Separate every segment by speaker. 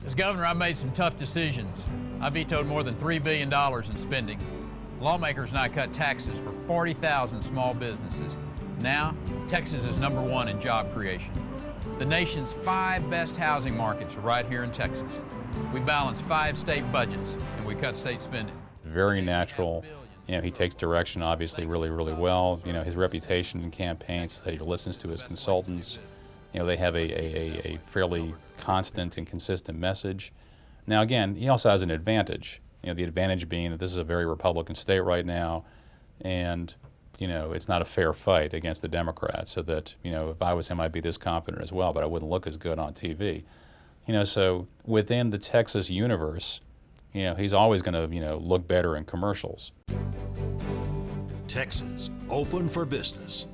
Speaker 1: As governor, I made some tough decisions. I vetoed more than $3 billion in spending. Lawmakers and I cut taxes for 40,000 small businesses. Now, Texas is #1 in job creation. The nation's 5 best housing markets are right here in Texas. We balance 5 state budgets and we cut state spending.
Speaker 2: Very natural. He takes direction obviously really well. His reputation in campaigns that he listens to his consultants. They have a fairly constant and consistent message. Now again, he also has an advantage. The advantage being that this is a very Republican state right now, and it's not a fair fight against the Democrats, so that, if I was him, I'd be this confident as well, but I wouldn't look as good on TV. So within the Texas universe, he's always going to, look better in commercials.
Speaker 3: Texas, open for business.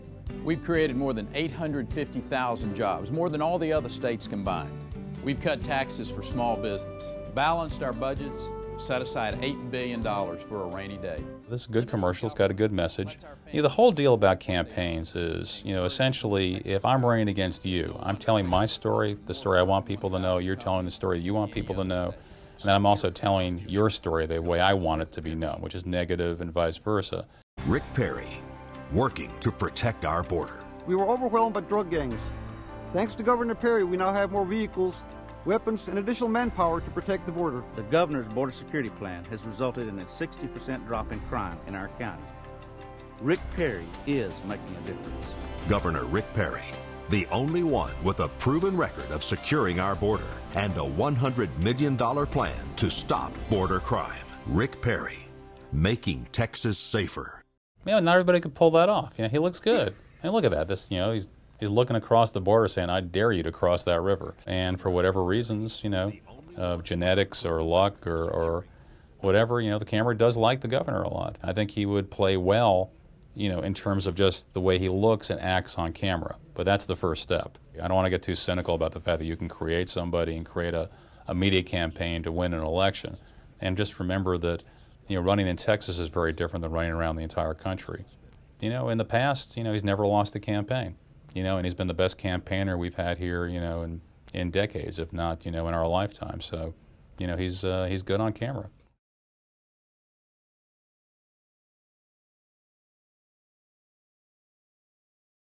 Speaker 4: We've created more than 850,000 jobs, more than all the other states combined. We've cut taxes for small business, balanced our budgets, set aside $8 billion for a rainy day.
Speaker 2: This is a good commercial. It's got a good message. The whole deal about campaigns is, essentially, if I'm running against you, I'm telling my story, the story I want people to know, you're telling the story you want people to know, and then I'm also telling your story the way I want it to be known, which is negative and vice versa.
Speaker 3: Rick Perry, working to protect our border.
Speaker 5: We were overwhelmed by drug gangs. Thanks to Governor Perry, we now have more vehicles, weapons, and additional manpower to protect the border.
Speaker 6: The governor's border security plan has resulted in a 60% drop in crime in our county. Rick Perry is making a difference.
Speaker 3: Governor Rick Perry, the only one with a proven record of securing our border and a $100 million plan to stop border crime. Rick Perry, making Texas safer.
Speaker 2: Not everybody could pull that off. He looks good. And look at that. He's looking across the border saying, I dare you to cross that river. And for whatever reasons, of genetics or luck or whatever, the camera does like the governor a lot. I think he would play well, in terms of just the way he looks and acts on camera. But that's the first step. I don't want to get too cynical about the fact that you can create somebody and create a media campaign to win an election. And just remember that, running in Texas is very different than running around the entire country. In the past, he's never lost a campaign. And he's been the best campaigner we've had here, in decades, if not, in our lifetime. So, he's good on camera.